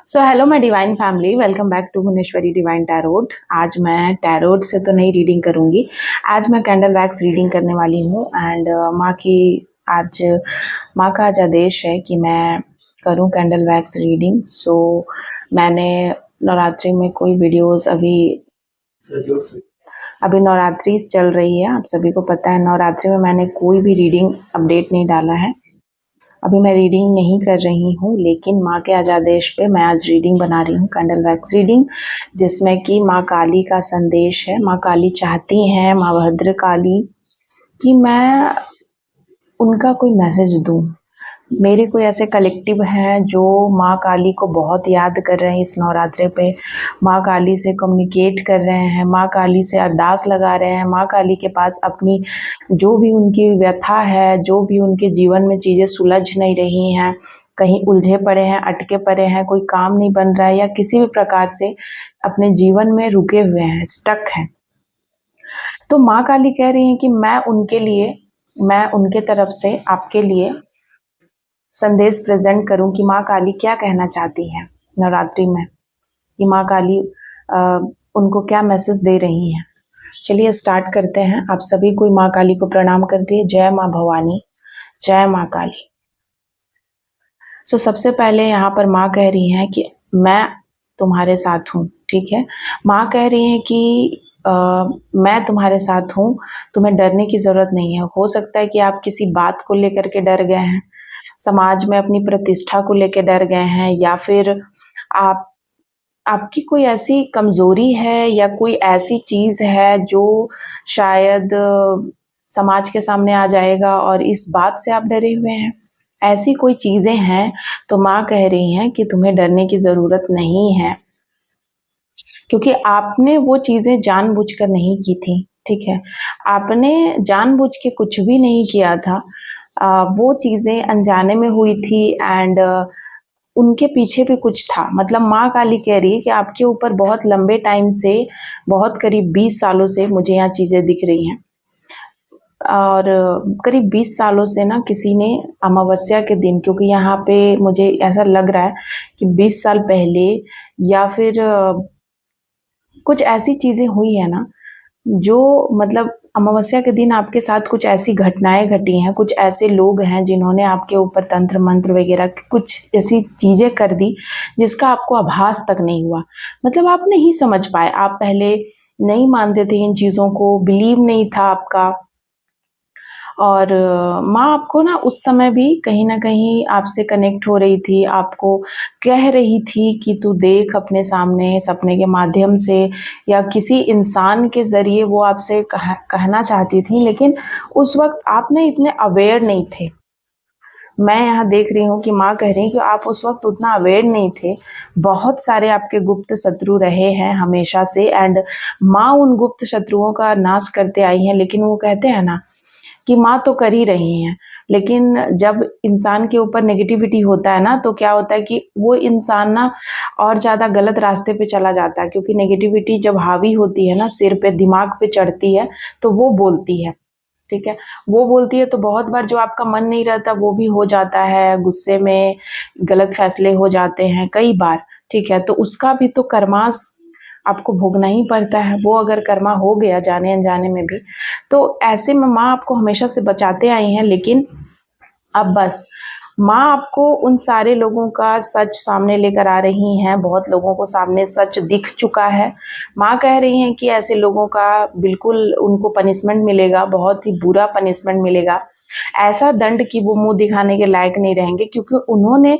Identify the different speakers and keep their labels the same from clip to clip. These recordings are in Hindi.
Speaker 1: So hello my divine family, welcome back to Bhuvaneshwari divine tarot. आज मैं टैरोट से तो नहीं रीडिंग करूंगी। आज मैं कैंडल वैक्स रीडिंग करने वाली हूँ एंड आज माँ का आज आदेश है कि मैं करूँ कैंडल वैक्स रीडिंग। सो मैंने नवरात्रि में कोई वीडियोस अभी नवरात्रि चल रही है, आप सभी को पता है। नवरात्रि में मैंने कोई भी रीडिंग अपडेट नहीं डाला है। अभी मैं रीडिंग नहीं कर रही हूँ, लेकिन माँ के आज आदेश पे मैं आज रीडिंग बना रही हूँ, कैंडल वैक्स रीडिंग, जिसमें कि माँ काली का संदेश है। माँ काली चाहती हैं, माँ भद्र काली, कि मैं उनका कोई मैसेज दूँ। मेरे कोई ऐसे कलेक्टिव हैं जो माँ काली को बहुत याद कर रहे हैं इस नवरात्रि पे, माँ काली से कम्युनिकेट कर रहे हैं, माँ काली से अरदास लगा रहे हैं, माँ काली के पास अपनी जो भी उनकी व्यथा है, जो भी उनके जीवन में चीज़ें सुलझ नहीं रही हैं, कहीं उलझे पड़े हैं, अटके पड़े हैं, कोई काम नहीं बन रहा है या किसी भी प्रकार से अपने जीवन में रुके हुए हैं, स्टक हैं, तो माँ काली कह रही हैं कि मैं उनके तरफ से आपके लिए संदेश प्रेजेंट करूं कि माँ काली क्या कहना चाहती हैं नवरात्रि में, कि माँ काली उनको क्या मैसेज दे रही हैं। चलिए स्टार्ट करते हैं। आप सभी को माँ काली को प्रणाम करके जय माँ भवानी, जय माँ काली। सो सबसे पहले यहाँ पर माँ कह रही हैं कि मैं तुम्हारे साथ हूँ। ठीक है, माँ कह रही हैं कि मैं तुम्हारे साथ हूँ, तुम्हें डरने की ज़रूरत नहीं है। हो सकता है कि आप किसी बात को लेकर के डर गए हैं, समाज में अपनी प्रतिष्ठा को लेकर डर गए हैं, या फिर आप आपकी कोई ऐसी कमज़ोरी है या कोई ऐसी चीज़ है जो शायद समाज के सामने आ जाएगा और इस बात से आप डरे हुए हैं। ऐसी कोई चीज़ें हैं तो माँ कह रही हैं कि तुम्हें डरने की ज़रूरत नहीं है, क्योंकि आपने वो चीज़ें जानबूझकर नहीं की थी। ठीक है, आपने जानबूझ के कुछ भी नहीं किया था। वो चीज़ें अनजाने में हुई थी एंड उनके पीछे भी कुछ था। मतलब माँ काली कह रही है कि आपके ऊपर बहुत लंबे टाइम से, बहुत करीब 20 सालों से मुझे यहाँ चीज़ें दिख रही हैं, और करीब 20 सालों से ना किसी ने अमावस्या के दिन, क्योंकि यहाँ पे मुझे ऐसा लग रहा है कि 20 साल पहले या फिर कुछ ऐसी चीज़ें हुई है ना, जो मतलब अमावस्या के दिन आपके साथ कुछ ऐसी घटनाएं घटी हैं, कुछ ऐसे लोग हैं जिन्होंने आपके ऊपर तंत्र मंत्र वगैरह कुछ ऐसी चीज़ें कर दी जिसका आपको आभास तक नहीं हुआ। मतलब आप नहीं समझ पाए, आप पहले नहीं मानते थे इन चीज़ों को, बिलीव नहीं था आपका। और माँ आपको ना उस समय भी कहीं न कहीं आपसे कनेक्ट हो रही थी, आपको कह रही थी कि तू देख अपने सामने, सपने के माध्यम से या किसी इंसान के ज़रिए वो आपसे कहना चाहती थी, लेकिन उस वक़्त आप ना इतने अवेयर नहीं थे। मैं यहाँ देख रही हूँ कि माँ कह रही हैं कि आप उस वक़्त उतना अवेयर नहीं थे। बहुत सारे आपके गुप्त शत्रु रहे हैं हमेशा से एंड माँ उन गुप्त शत्रुओं का नाश करते आई हैं, लेकिन वो कहते हैं ना कि माँ तो कर ही रही हैं, लेकिन जब इंसान के ऊपर नेगेटिविटी होता है ना, तो क्या होता है कि वो इंसान ना और ज़्यादा गलत रास्ते पे चला जाता है, क्योंकि नेगेटिविटी जब हावी होती है ना, सिर पे, दिमाग पे चढ़ती है, तो वो बोलती है। ठीक है, वो बोलती है तो बहुत बार जो आपका मन नहीं रहता वो भी हो जाता है, गुस्से में गलत फैसले हो जाते हैं कई बार। ठीक है, तो उसका भी तो कर्मास आपको भोगना ही पड़ता है। वो अगर कर्मा हो गया जाने अनजाने में भी, तो ऐसे में माँ आपको हमेशा से बचाते आई हैं, लेकिन अब बस माँ आपको उन सारे लोगों का सच सामने लेकर आ रही हैं। बहुत लोगों को सामने सच दिख चुका है। माँ कह रही हैं कि ऐसे लोगों का बिल्कुल उनको पनिशमेंट मिलेगा, बहुत ही बुरा पनिशमेंट मिलेगा, ऐसा दंड कि वो मुंह दिखाने के लायक नहीं रहेंगे, क्योंकि उन्होंने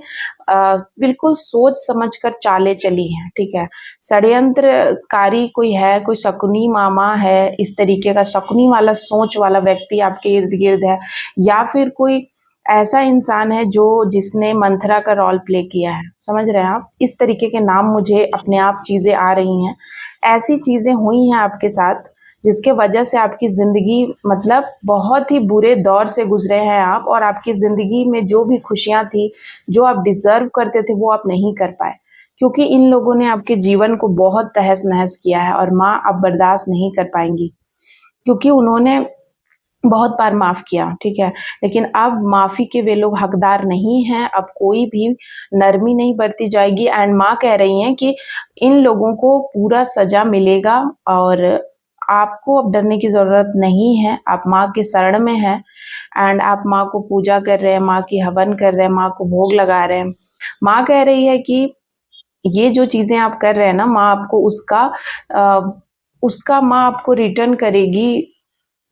Speaker 1: बिल्कुल सोच समझकर चालें चली हैं। ठीक है, षड्यंत्रकारी कोई है, कोई शकुनी मामा है, इस तरीके का शकुनी वाला सोच वाला व्यक्ति आपके इर्द गिर्द है, या फिर कोई ऐसा इंसान है जो जिसने मंथरा का रोल प्ले किया है। समझ रहे हैं आप? इस तरीके के नाम मुझे अपने आप चीज़ें आ रही हैं। ऐसी चीज़ें हुई हैं आपके साथ जिसके वजह से आपकी ज़िंदगी मतलब बहुत ही बुरे दौर से गुजरे हैं आप, और आपकी ज़िंदगी में जो भी खुशियाँ थी, जो आप डिज़र्व करते थे, वो आप नहीं कर पाए, क्योंकि इन लोगों ने आपके जीवन को बहुत तहस-नहस किया है। और माँ अब बर्दाश्त नहीं कर पाएँगी, क्योंकि उन्होंने बहुत बार माफ़ किया, ठीक है? लेकिन अब माफ़ी के वे लोग हकदार नहीं हैं, अब कोई भी नरमी नहीं बरती जाएगी एंड माँ कह रही हैं कि इन लोगों को पूरा सज़ा मिलेगा और आपको अब डरने की ज़रूरत नहीं है, आप माँ के शरण में हैं एंड आप माँ को पूजा कर रहे हैं, माँ की हवन कर रहे हैं, माँ को भोग लगा रहे हैं। माँ कह रही है कि ये जो चीज़ें आप कर रहे हैं ना, माँ आपको उसका माँ आपको रिटर्न करेगी,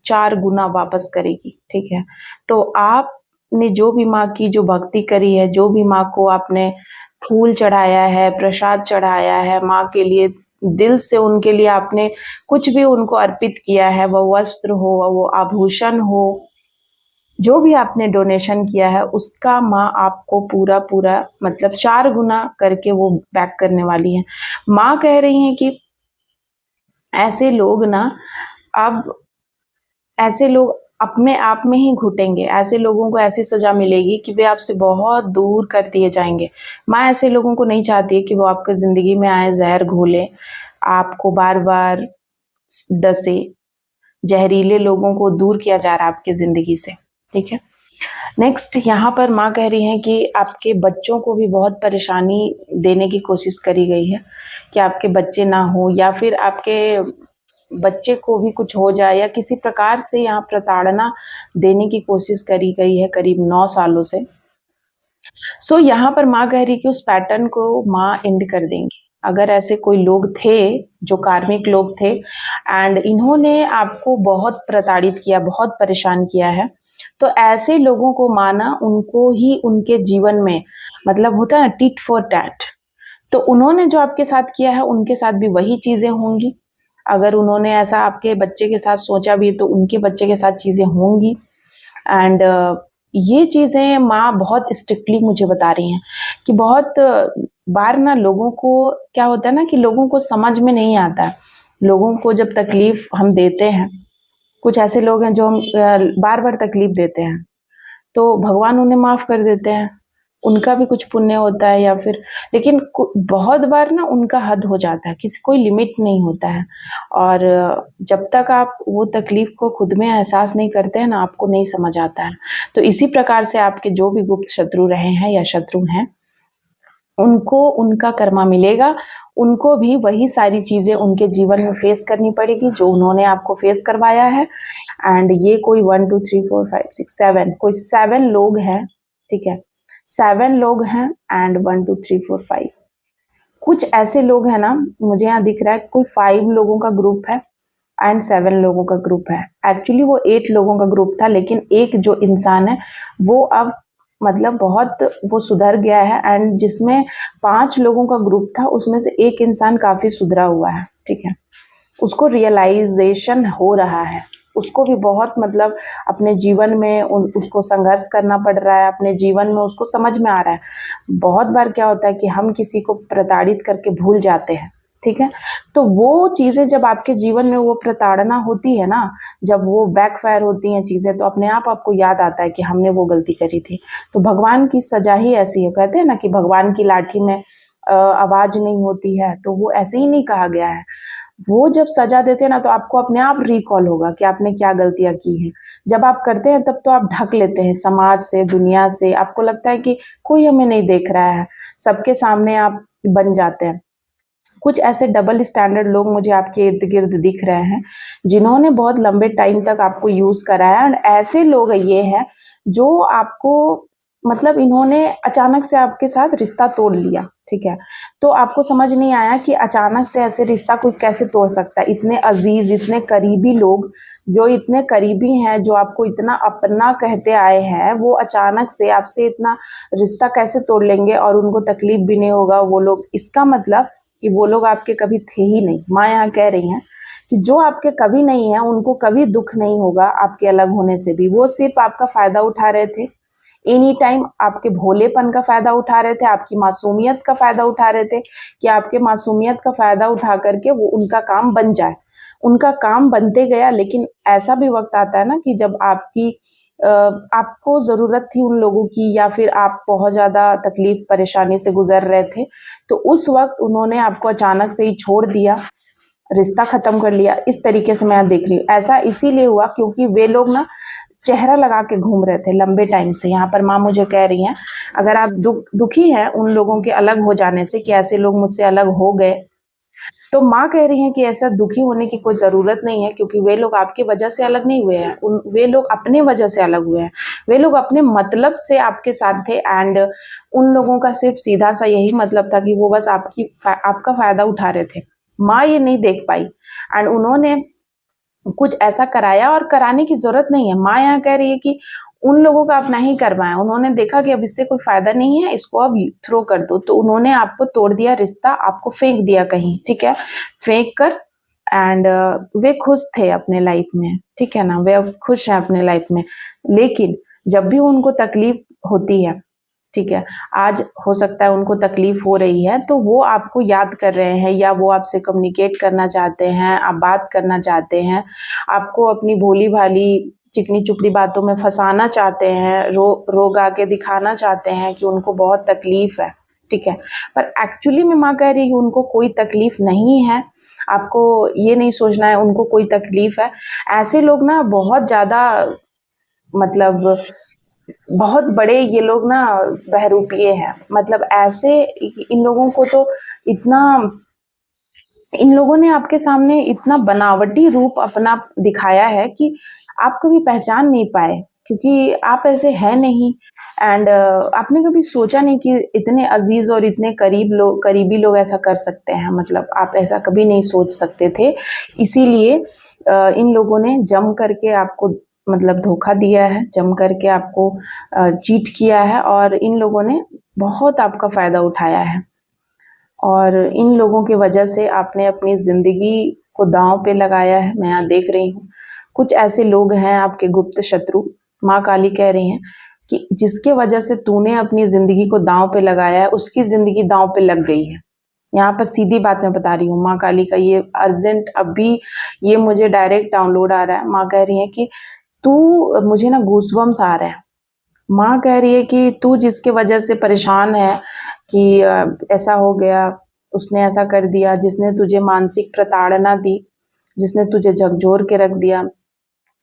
Speaker 1: 4 गुना वापस करेगी, ठीक है? तो आपने जो भी माँ की जो भक्ति करी है, जो भी माँ को आपने फूल चढ़ाया है, प्रसाद चढ़ाया है, माँ के लिए दिल से उनके लिए आपने कुछ भी उनको अर्पित किया है, वो वस्त्र हो, वो आभूषण हो, जो भी आपने डोनेशन किया है, उसका माँ आपको पूरा-पूरा मतलब 4 गुना करके वो बैक करने वाली है। माँ कह रही हैं कि ऐसे लोग ना अब ऐसे लोग अपने आप में ही घुटेंगे, ऐसे लोगों को ऐसी सज़ा मिलेगी कि वे आपसे बहुत दूर कर दिए जाएँगे। माँ ऐसे लोगों को नहीं चाहती है कि वो आपकी ज़िंदगी में आए, ज़हर घोलें, आपको बार-बार डसे। ज़हरीले लोगों को दूर किया जा रहा है आपकी ज़िंदगी से, ठीक है? नेक्स्ट यहाँ पर माँ कह रही हैं कि आपके बच्चों को भी बहुत परेशानी देने की कोशिश करी गई है, कि आपके बच्चे ना हों या फिर आपके बच्चे को भी कुछ हो जाए या किसी प्रकार से यहाँ प्रताड़ना देने की कोशिश करी गई है करीब 9 सालों से। सो यहाँ पर माँ कह रही है कि उस पैटर्न को माँ एंड कर देंगी। अगर ऐसे कोई लोग थे, जो कार्मिक लोग थे एंड इन्होंने आपको बहुत प्रताड़ित किया, बहुत परेशान किया है, तो ऐसे लोगों को माँ ना उनको ही उनके जीवन में मतलब होता है ना टिट फॉर टैट, तो उन्होंने जो आपके साथ किया है, उनके साथ भी वही चीज़ें होंगी। अगर उन्होंने ऐसा आपके बच्चे के साथ सोचा भी तो उनके बच्चे के साथ चीज़ें होंगी एंड ये चीज़ें माँ बहुत स्ट्रिक्टली मुझे बता रही हैं कि बहुत बार ना लोगों को क्या होता है ना कि लोगों को समझ में नहीं आता है। लोगों को जब तकलीफ़ हम देते हैं, कुछ ऐसे लोग हैं जो हम बार-बार तकलीफ़ देते हैं, तो भगवान उन्हें माफ़ कर देते हैं। उनका भी कुछ पुण्य होता है या फिर लेकिन बहुत बार ना उनका हद हो जाता है, किसी कोई लिमिट नहीं होता है और जब तक आप वो तकलीफ़ को खुद में एहसास नहीं करते हैं ना, आपको नहीं समझ आता है। तो इसी प्रकार से आपके जो भी गुप्त शत्रु रहे हैं या शत्रु हैं, उनको उनका कर्मा मिलेगा, उनको भी वही सारी चीज़ें उनके जीवन में फेस करनी पड़ेगी जो उन्होंने आपको फेस करवाया है एंड ये कोई 1, 2, 3, 4, 5, 6, 7 कोई 7 लोग हैं, ठीक है? 7 लोग हैं एंड 1, 2, 3, 4, 5 कुछ ऐसे लोग हैं ना, मुझे यहाँ दिख रहा है कोई 5 लोगों का ग्रुप है एंड 7 लोगों का ग्रुप है। एक्चुअली वो 8 लोगों का ग्रुप था लेकिन एक जो इंसान है, वो अब मतलब बहुत वो सुधर गया है एंड जिसमें 5 लोगों का ग्रुप था, उसमें से एक इंसान काफ़ी सुधरा हुआ है, ठीक है? उसको रियलाइज़ेशन हो रहा है। उसको भी बहुत मतलब अपने जीवन में उसको संघर्ष करना पड़ रहा है, अपने जीवन में उसको समझ में आ रहा है। बहुत बार क्या होता है कि हम किसी को प्रताड़ित करके भूल जाते हैं, ठीक है? तो वो चीज़ें जब आपके जीवन में वो प्रताड़ना होती है ना, जब वो बैकफ़ायर होती हैं चीज़ें तो अपने आप आपको याद आता है कि हमने वो गलती करी थी। तो भगवान की सज़ा ही ऐसी है, कहते हैं ना कि भगवान की लाठी में आवाज़ नहीं होती है, तो वो ऐसे ही नहीं कहा गया है। वो जब सज़ा देते हैं ना तो आपको अपने आप रिकॉल होगा कि आपने क्या गलतियाँ की हैं। जब आप करते हैं तब तो आप ढक लेते हैं समाज से, दुनिया से, आपको लगता है कि कोई हमें नहीं देख रहा है, सबके सामने आप बन जाते हैं। कुछ ऐसे डबल स्टैंडर्ड लोग मुझे आपके इर्द-गिर्द दिख रहे हैं, जिन्होंने बहुत लंबे टाइम तक आपको यूज़ करा है एंड ऐसे लोग ये हैं जो आपको मतलब इन्होंने अचानक से आपके साथ रिश्ता तोड़ लिया, ठीक है? तो आपको समझ नहीं आया कि अचानक से ऐसे रिश्ता कोई कैसे तोड़ सकता है? इतने अज़ीज़, इतने करीबी लोग, जो इतने करीबी हैं, जो आपको इतना अपना कहते आए हैं, वो अचानक से आपसे इतना रिश्ता कैसे तोड़ लेंगे और उनको तकलीफ़ भी नहीं होगा वो लोग। इसका मतलब कि वो लोग आपके कभी थे ही नहीं। माँ यहाँ कह रही हैं कि जो आपके कभी नहीं है, उनको कभी दुःख नहीं होगा आपके अलग होने से भी। वो सिर्फ़ आपका फ़ायदा उठा रहे थे। एनी टाइम आपके भोलेपन का फ़ायदा उठा रहे थे, आपकी मासूमियत का फ़ायदा उठा रहे थे कि आपके मासूमियत का फ़ायदा उठा कर के वो उनका काम बन जाए। उनका काम बनते गया लेकिन ऐसा भी वक़्त आता है ना कि जब आपको ज़रूरत थी उन लोगों की या फिर आप बहुत ज़्यादा तकलीफ़, परेशानी से गुज़र रहे थे, तो उस वक़्त उन्होंने आपको अचानक से ही छोड़ दिया रिश्ता खत्म कर लिया, इस तरीके से मैं देख रही हूँ। ऐसा इसीलिए हुआ क्योंकि वे लोग ना चेहरा लगा के घूम रहे थे लंबे टाइम से। यहाँ पर माँ मुझे कह रही हैं, अगर आप दुखी हैं उन लोगों के अलग हो जाने से कि ऐसे लोग मुझसे अलग हो गए, तो माँ कह रही हैं कि ऐसा दुखी होने की कोई ज़रूरत नहीं है, क्योंकि वे लोग आपकी वजह से अलग नहीं हुए हैं, वे लोग अपने वजह से अलग हुए हैं। वे लोग अपने मतलब से आपके साथ थे, एंड उन लोगों का सिर्फ सीधा सा यही मतलब था कि वो बस आपका फ़ायदा उठा रहे थे। माँ ये नहीं देख पाई, एंड उन्होंने कुछ ऐसा कराया, और कराने की ज़रूरत नहीं है। माँ यहाँ कह रही है कि उन लोगों का आप नहीं करवाएँ, उन्होंने देखा कि अब इससे कोई फ़ायदा नहीं है, इसको अब थ्रो कर दो, तो उन्होंने आपको तोड़ दिया रिश्ता, आपको फेंक दिया कहीं, ठीक है? फेंक कर, एंड वे खुश थे अपने लाइफ में, ठीक है ना? वे अब खुश हैं अपने लाइफ में। लेकिन जब भी उनको तकलीफ होती है, ठीक है, आज हो सकता है उनको तकलीफ हो रही है, तो वो आपको याद कर रहे हैं, या वो आपसे कम्युनिकेट करना चाहते हैं, आप बात करना चाहते हैं, आपको अपनी भोली-भाली चिकनी-चुपड़ी बातों में फँसाना चाहते हैं, रोग आके दिखाना चाहते हैं कि उनको बहुत तकलीफ है, ठीक है? पर एक्चुअली में माँ कह रही है कि उनको कोई तकलीफ नहीं है। आपको ये नहीं सोचना है उनको कोई तकलीफ है। ऐसे लोग ना बहुत ज़्यादा, मतलब बहुत बड़े ये लोग ना बहरूपिये हैं। मतलब ऐसे इन लोगों को तो इतना, इन लोगों ने आपके सामने इतना बनावटी रूप अपना दिखाया है कि आप कभी पहचान नहीं पाए, क्योंकि आप ऐसे हैं नहीं। एंड आपने कभी सोचा नहीं कि इतने अजीज और इतने करीबी लोग ऐसा कर सकते हैं। मतलब आप ऐसा कभी नहीं सोच सकते थे। इसीलिए इन लोगों ने जम करके आपको, मतलब धोखा दिया है, जम करके आपको चीट किया है, और इन लोगों ने बहुत आपका फ़ायदा उठाया है। और इन लोगों की वजह से आपने अपनी ज़िंदगी को दाँव पे लगाया है, मैं यहाँ देख रही हूँ। कुछ ऐसे लोग हैं आपके गुप्त शत्रु, माँ काली कह रही हैं कि जिसके वजह से तूने अपनी ज़िंदगी को दाँव पे लगाया है, उसकी ज़िंदगी दाँव पे लग गई है। यहाँ पर सीधी बात मैं बता रही हूँ, माँ काली का ये अर्जेंट अभी ये मुझे डायरेक्ट डाउनलोड आ रहा है। माँ कह रही हैं कि तू, मुझे ना गूज़बम्प्स आ रहे हैं। माँ कह रही है कि तू जिसके वजह से परेशान है कि ऐसा हो गया, उसने ऐसा कर दिया, जिसने तुझे मानसिक प्रताड़ना दी, जिसने तुझे झकझोर के रख दिया,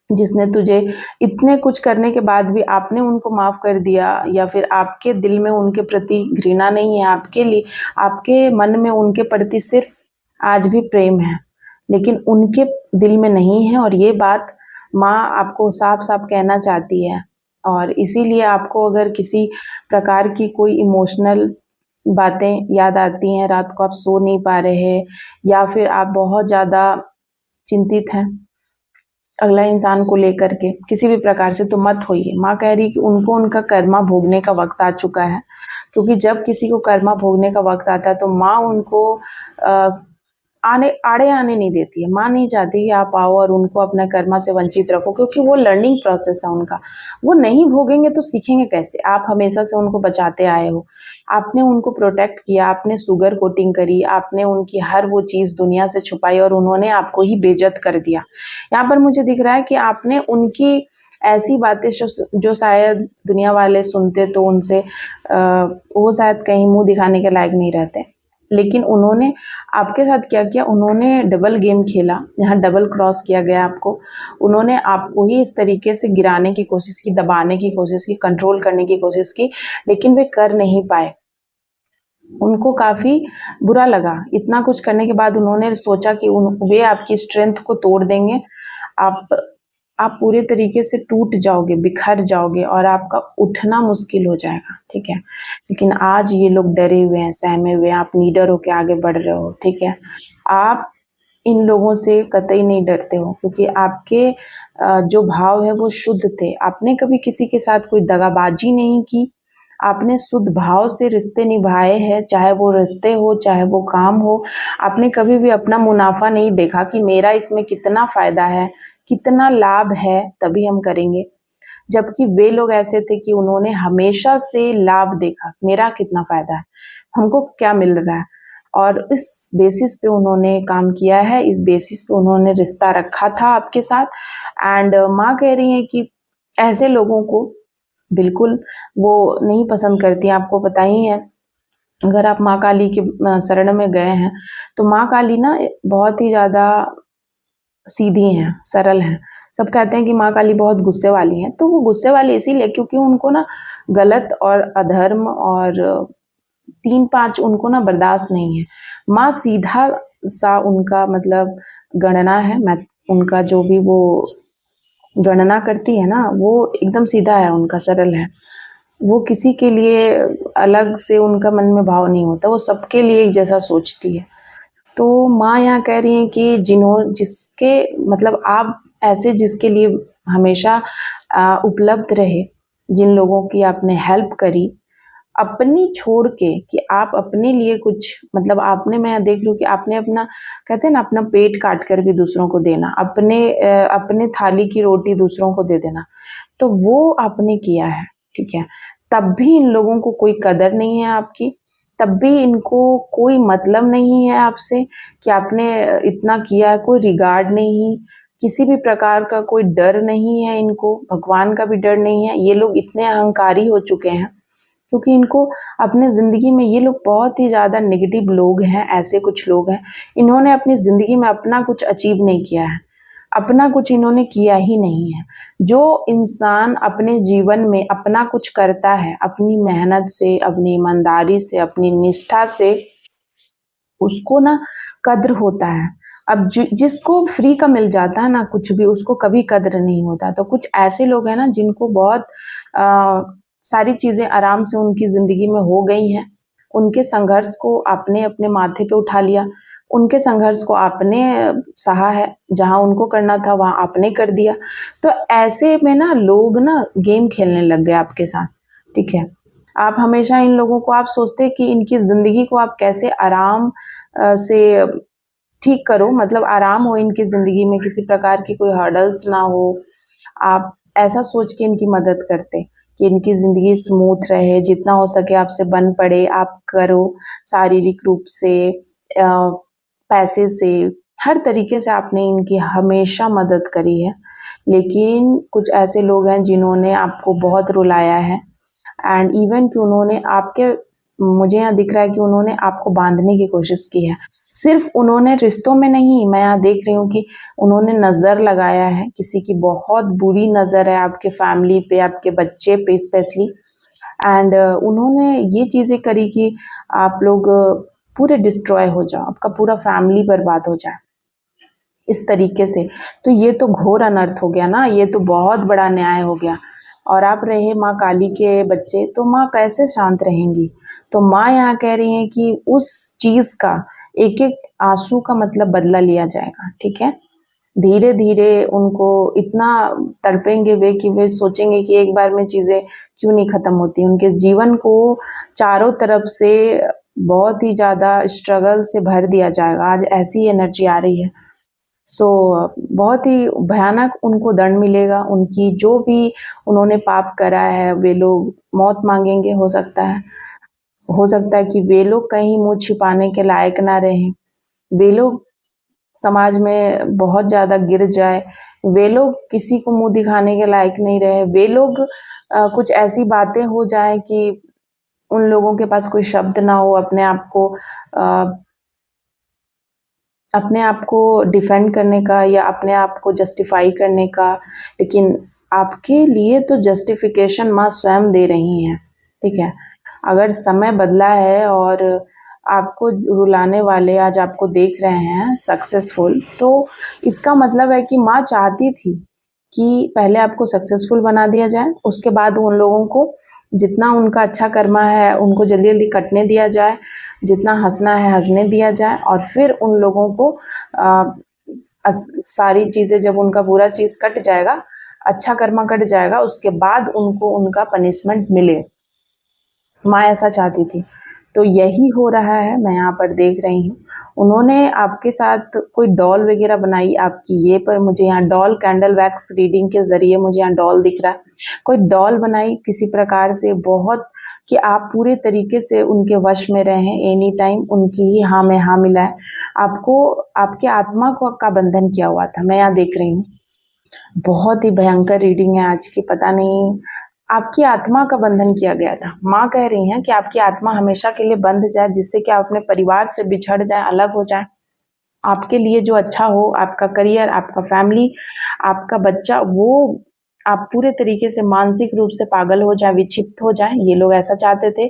Speaker 1: जिसने तुझे इतने कुछ करने के बाद भी आपने उनको माफ़ कर दिया, या फिर आपके दिल में उनके प्रति घृणा नहीं है, आपके मन में उनके प्रति सिर्फ आज भी प्रेम है, लेकिन उनके दिल में नहीं है। और ये बात माँ आपको साफ-साफ कहना चाहती है। और इसीलिए आपको अगर किसी प्रकार की कोई इमोशनल बातें याद आती हैं, रात को आप सो नहीं पा रहे, या फिर आप बहुत ज़्यादा चिंतित हैं अगला इंसान को लेकर के किसी भी प्रकार से, तो मत होइए। माँ कह रही कि उनको उनका कर्मा भोगने का वक़्त आ चुका है, क्योंकि जब किसी को कर्मा भोगने का वक़्त आता है तो माँ उनको अ, आड़े आने नहीं देती है। माँ नहीं चाहती कि आप आओ और उनको अपना कर्मा से वंचित रखो, क्योंकि वो लर्निंग प्रोसेस है उनका। वो नहीं भोगेंगे तो सीखेंगे कैसे? आप हमेशा से उनको बचाते आए हो। आपने उनको प्रोटेक्ट किया, आपने शुगर कोटिंग करी, आपने उनकी हर वो चीज़ दुनिया से छुपाई, और उन्होंने आपको ही बेइज्जत कर दिया। यहाँ पर मुझे दिख रहा है कि आपने उनकी ऐसी बातें जो शायद दुनिया वाले सुनते तो उनसे वो शायद कहीं मुँह दिखाने के लायक नहीं रहते। लेकिन उन्होंने आपके साथ क्या किया, उन्होंने डबल गेम खेला, यहाँ डबल क्रॉस किया गया आपको। उन्होंने आपको ही इस तरीके से गिराने की कोशिश की, दबाने की कोशिश की, कंट्रोल करने की कोशिश की, लेकिन वे कर नहीं पाए। उनको काफ़ी बुरा लगा। इतना कुछ करने के बाद उन्होंने सोचा कि वे आपकी स्ट्रेंथ को तोड़ देंगे। आप आप पूरे तरीके से टूट जाओगे, बिखर जाओगे, और आपका उठना मुश्किल हो जाएगा, ठीक है? लेकिन आज ये लोग डरे हुए हैं, सहमे हुए हैं, आप निडर होके आगे बढ़ रहे हो, ठीक है? आप इन लोगों से कतई नहीं डरते हो, क्योंकि आपके जो भाव है वो शुद्ध थे। आपने कभी किसी के साथ कोई दगाबाजी नहीं की। आपने शुद्ध भाव से रिश्ते निभाए हैं, चाहे वो रिश्ते हो, चाहे वो काम हो। आपने कभी भी अपना मुनाफा नहीं देखा कि मेरा इसमें कितना फ़ायदा है, कितना लाभ है, तभी हम करेंगे। जबकि वे लोग ऐसे थे कि उन्होंने हमेशा से लाभ देखा, मेरा कितना फ़ायदा है, हमको क्या मिल रहा है, और इस बेसिस पे उन्होंने काम किया है, इस बेसिस पे उन्होंने रिश्ता रखा था आपके साथ। एंड माँ कह रही हैं कि ऐसे लोगों को बिल्कुल वो नहीं पसंद करती हैं, आपको पता ही है। अगर आप माँ काली के शरण में गए हैं तो माँ काली ना बहुत ही ज़्यादा सीधी हैं, सरल हैं। सब कहते हैं कि माँ काली बहुत गुस्से वाली हैं, तो वो गुस्से वाली इसीलिए क्योंकि उनको ना गलत और अधर्म और 3-5 उनको ना बर्दाश्त नहीं है। माँ सीधा सा उनका मतलब गणना है, मैं उनका जो भी वो गणना करती है ना, वो एकदम सीधा है उनका, सरल है। वो किसी के लिए अलग से उनका मन में भाव नहीं होता, वो सबके लिए एक जैसा सोचती है। तो माँ यहाँ कह रही हैं कि जिसके मतलब आप ऐसे जिसके लिए हमेशा उपलब्ध रहे, जिन लोगों की आपने हेल्प करी, अपनी छोड़ के कि आप अपने लिए कुछ मतलब आपने मैं देख लूँ कि आपने अपना कहते हैं ना अपना पेट काट कर भी दूसरों को देना, अपने थाली की रोटी दूसरों को दे देना, तो वो आपने किया है, ठीक है? तब भी इन लोगों को कोई कदर नहीं है आपकी, तब भी इनको कोई मतलब नहीं है आपसे कि आपने इतना किया है, कोई रिगार्ड नहीं, किसी भी प्रकार का कोई डर नहीं है इनको, भगवान का भी डर नहीं है। ये लोग इतने अहंकारी हो चुके हैं क्योंकि इनको अपने ज़िंदगी में ये लोग बहुत ही ज़्यादा नेगेटिव लोग हैं, ऐसे कुछ लोग हैं, इन्होंने अपनी ज़िंदगी में अपना कुछ अचीव नहीं किया है, अपना कुछ इन्होंने किया ही नहीं है। जो इंसान अपने जीवन में अपना कुछ करता है, अपनी मेहनत से, अपनी ईमानदारी से, अपनी निष्ठा से, उसको ना कद्र होता है। अब जिसको फ्री का मिल जाता है ना कुछ भी, उसको कभी कद्र नहीं होता। तो कुछ ऐसे लोग हैं ना जिनको बहुत सारी चीज़ें आराम से उनकी ज़िंदगी में हो गई हैं, उनके संघर्ष को आपने अपने माथे पे उठा लिया, उनके संघर्ष को आपने सहा है, जहाँ उनको करना था वहाँ आपने कर दिया। तो ऐसे में ना लोग ना गेम खेलने लग गए आपके साथ, ठीक है? आप हमेशा इन लोगों को आप सोचते हैं कि इनकी ज़िंदगी को आप कैसे आराम से ठीक करो, मतलब आराम हो इनकी ज़िंदगी में, किसी प्रकार की कोई हर्डल्स ना हो। आप ऐसा सोच के इनकी मदद करते कि इनकी ज़िंदगी स्मूथ रहे, जितना हो सके आपसे बन पड़े आप करो, शारीरिक रूप से पैसे से, हर तरीके से आपने इनकी हमेशा मदद करी है। लेकिन कुछ ऐसे लोग हैं जिन्होंने आपको बहुत रुलाया है एंड इवन कि उन्होंने आपके मुझे यहाँ दिख रहा है कि उन्होंने आपको बांधने की कोशिश की है। सिर्फ उन्होंने रिश्तों में नहीं, मैं यहाँ देख रही हूँ कि उन्होंने नज़र लगाया है, किसी की बहुत बुरी नज़र है आपके फैमिली पे, आपके बच्चे पे स्पेशली एंड उन्होंने ये चीज़ें करी कि आप लोग पूरे डिस्ट्रॉय हो जाओ, आपका पूरा फैमिली बर्बाद हो जाए इस तरीके से। तो ये तो घोर अनर्थ हो गया ना, ये तो बहुत बड़ा न्याय हो गया। और आप रहे माँ काली के बच्चे, तो माँ कैसे शांत रहेंगी? तो माँ यहाँ कह रही हैं कि उस चीज़ का एक-एक आँसू का मतलब बदला लिया जाएगा, ठीक है? धीरे-धीरे उनको इतना तड़पेंगे वे कि वे सोचेंगे कि एक बार में चीज़ें क्यों नहीं ख़त्म होती। उनके जीवन को चारों तरफ से बहुत ही ज़्यादा स्ट्रगल से भर दिया जाएगा। आज ऐसी एनर्जी आ रही है। सो बहुत ही भयानक उनको दंड मिलेगा, उनकी जो भी उन्होंने पाप करा है, वे लोग मौत माँगेंगे हो सकता है कि वे लोग कहीं मुँह छिपाने के लायक ना रहें, वे लोग समाज में बहुत ज़्यादा गिर जाए, वे लोग किसी को मुँह दिखाने के लायक नहीं रहे, वे लोग कुछ ऐसी बातें हो जाएँ कि उन लोगों के पास कोई शब्द ना हो अपने आप को डिफेंड करने का या अपने आप को जस्टिफाई करने का, लेकिन आपके लिए तो जस्टिफिकेशन माँ स्वयं दे रही हैं, ठीक है? अगर समय बदला है और आपको रुलाने वाले आज आपको देख रहे हैं सक्सेसफुल, तो इसका मतलब है कि माँ चाहती थी कि पहले आपको सक्सेसफुल बना दिया जाए, उसके बाद उन लोगों को जितना उनका अच्छा कर्मा है, उनको जल्दी-जल्दी कटने दिया जाए, जितना हँसना है हँसने दिया जाए और फिर उन लोगों को अ, सारी चीज़ें जब उनका बुरा चीज़ कट जाएगा, अच्छा कर्मा कट जाएगा, उसके बाद उनको उनका पनिशमेंट मिले। माँ ऐसा चाहती थी। तो यही हो रहा है, मैं यहाँ पर देख रही हूँ। उन्होंने आपके साथ कोई डॉल वग़ैरह बनाई आपकी ये पर मुझे यहाँ डॉल कैंडल वैक्स रीडिंग के ज़रिए मुझे यहाँ डॉल दिख रहा है। कोई डॉल बनाई किसी प्रकार से बहुत कि आप पूरे तरीके से उनके वश में रहें, एनी टाइम उनकी ही हाँ में हाँ मिलाएँ। आपको आपके आत्मा को का बंधन किया हुआ था, मैं यहाँ देख रही हूँ। बहुत ही भयंकर रीडिंग है आज की, पता नहीं आपकी आत्मा का बंधन किया गया था। माँ कह रही हैं कि आपकी आत्मा हमेशा के लिए बंध जाए, जिससे कि आप अपने परिवार से बिछड़ जाए, अलग हो जाए। आपके लिए जो अच्छा हो, आपका करियर, आपका फैमिली, आपका बच्चा, वो आप पूरे तरीके से मानसिक रूप से पागल हो जाए, विक्षिप्त हो जाए। ये लोग ऐसा चाहते थे।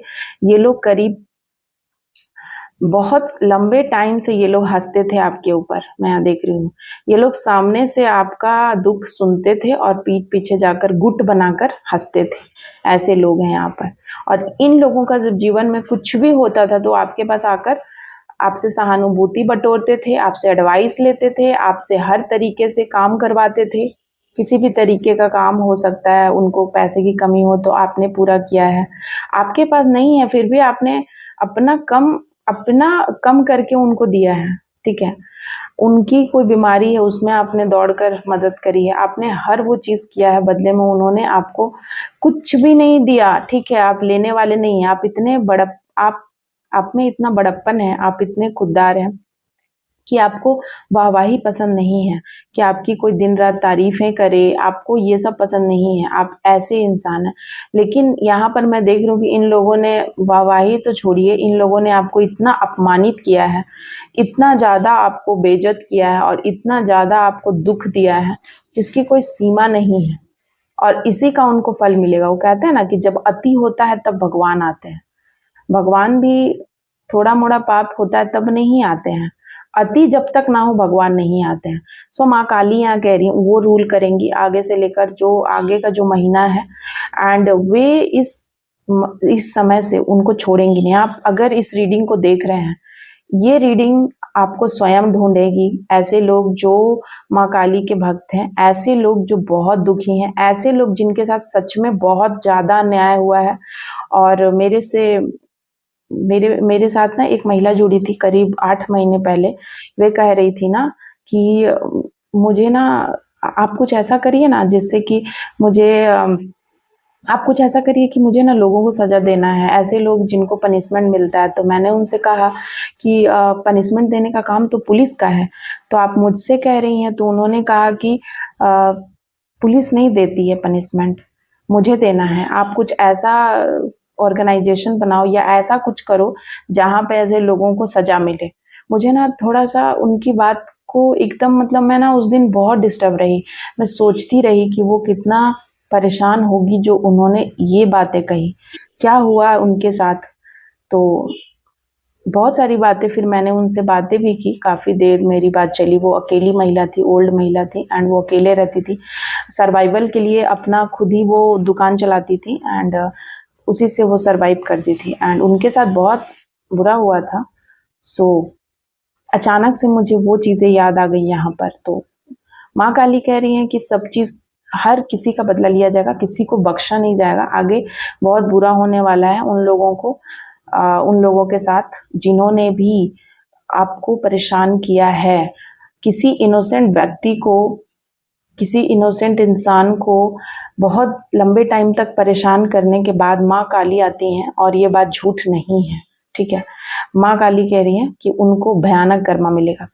Speaker 1: ये लोग करीब बहुत लंबे टाइम से ये लोग हंसते थे आपके ऊपर। मैं यहाँ देख रही हूँ, ये लोग सामने से आपका दुख सुनते थे और पीठ पीछे जाकर गुट बनाकर हंसते थे। ऐसे लोग हैं यहाँ पर। और इन लोगों का जब जीवन में कुछ भी होता था तो आपके पास आकर आपसे सहानुभूति बटोरते थे, आपसे एडवाइस लेते थे, आपसे हर तरीके से काम करवाते थे। किसी भी तरीके का काम हो सकता है, उनको पैसे की कमी हो तो आपने पूरा किया है। आपके पास नहीं है, फिर भी आपने अपना कम करके उनको दिया है, ठीक है। उनकी कोई बीमारी है, उसमें आपने दौड़कर मदद करी है, आपने हर वो चीज़ किया है, बदले में उन्होंने आपको कुछ भी नहीं दिया, ठीक है। आप लेने वाले नहीं हैं, आप इतने बड़प आप में इतना बड़प्पन है, आप इतने खुददार हैं कि आपको वाहवाही पसंद नहीं है, कि आपकी कोई दिन रात तारीफ़ें करे, आपको ये सब पसंद नहीं है, आप ऐसे इंसान हैं। लेकिन यहाँ पर मैं देख रही हूँ कि इन लोगों ने वाहवाही तो छोड़िए, इन लोगों ने आपको इतना अपमानित किया है, इतना ज़्यादा आपको बेइज्जत किया है और इतना ज़्यादा आपको दुःख दिया है, जिसकी कोई सीमा नहीं है। और इसी का उनको फल मिलेगा। वो कहते हैं ना कि जब अति होता है तब भगवान आते हैं। भगवान भी थोड़ा-मोड़ा पाप होता है तब नहीं आते हैं। अति जब तक ना हो भगवान नहीं आते हैं। सो माँ काली यहाँ कह रही हूँ, वो रूल करेंगी आगे से लेकर जो आगे का जो महीना है। एंड वे इस समय से उनको छोड़ेंगी नहीं। आप अगर इस रीडिंग को देख रहे हैं, ये रीडिंग आपको स्वयं ढूंढेगी। ऐसे लोग जो माँ काली के भक्त हैं, ऐसे लोग जो बहुत दुखी हैं, ऐसे लोग जिनके साथ सच में बहुत ज़्यादा अन्याय हुआ है। और मेरे साथ ना एक महिला जुड़ी थी करीब 8 महीने पहले। वे कह रही थी ना कि मुझे ना आप कुछ ऐसा करिए ना जिससे कि मुझे आप कुछ ऐसा करिए कि मुझे ना लोगों को सज़ा देना है, ऐसे लोग जिनको पनिशमेंट मिलता है। तो मैंने उनसे कहा कि पनिशमेंट देने का काम तो पुलिस का है, तो आप मुझसे कह रही हैं। तो उन्होंने कहा कि पुलिस नहीं देती है पनिशमेंट, मुझे देना है। आप कुछ ऐसा ऑर्गेनाइजेशन बनाओ या ऐसा कुछ करो जहाँ पे ऐसे लोगों को सज़ा मिले। मुझे ना थोड़ा-सा उनकी बात को एकदम मतलब मैं ना उस दिन बहुत डिस्टर्ब रही। मैं सोचती रही कि वो कितना परेशान होगी जो उन्होंने ये बातें कही। क्या हुआ उनके साथ? तो बहुत सारी बातें फिर मैंने उनसे बातें भी की, काफ़ी देर मेरी बात चली। वो अकेली महिला थी, ओल्ड महिला थी एंड वो अकेले रहती थी। सर्वाइवल के लिए अपना खुद ही वो दुकान चलाती थी एंड उसी से वो सर्वाइव करती थी एंड उनके साथ बहुत बुरा हुआ था। सो अचानक से मुझे वो चीज़ें याद आ गई यहाँ पर। तो माँ काली कह रही हैं कि सब चीज़ हर किसी का बदला लिया जाएगा, किसी को बख्शा नहीं जाएगा। आगे बहुत बुरा होने वाला है उन लोगों के साथ जिन्होंने भी आपको परेशान किया है। किसी इनोसेंट व्यक्ति को, किसी इनोसेंट इंसान को बहुत लंबे टाइम तक परेशान करने के बाद माँ काली आती हैं और ये बात झूठ नहीं है, ठीक है। माँ काली कह रही हैं कि उनको भयानक कर्मा मिलेगा।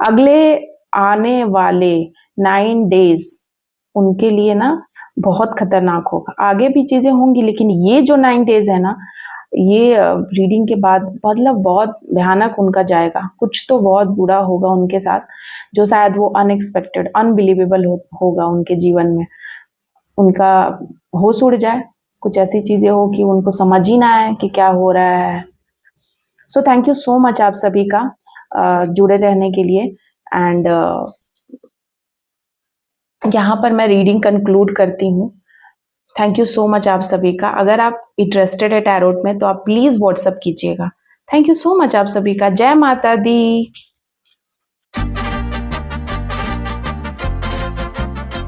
Speaker 1: अगले आने वाले 9 डेज उनके लिए ना बहुत खतरनाक होगा। आगे भी चीज़ें होंगी लेकिन ये जो 9 डेज है ना, ये रीडिंग के बाद मतलब बहुत भयानक उनका जाएगा। कुछ तो बहुत बुरा होगा उनके साथ, जो शायद वो अनएक्सपेक्टेड, अनबिलीवेबल होगा उनके जीवन में। उनका होश उड़ जाए, कुछ ऐसी चीज़ें हो कि उनको समझ ही ना आए कि क्या हो रहा है। So thank you so much आप सभी का जुड़े रहने के लिए। एंड यहाँ पर मैं रीडिंग कंक्लूड करती हूँ। थैंक यू सो मच आप सभी का। अगर आप इंटरेस्टेड है टैरोट में तो आप प्लीज़ व्हाट्सअप कीजिएगा। थैंक यू सो मच आप सभी का। जय माता दी।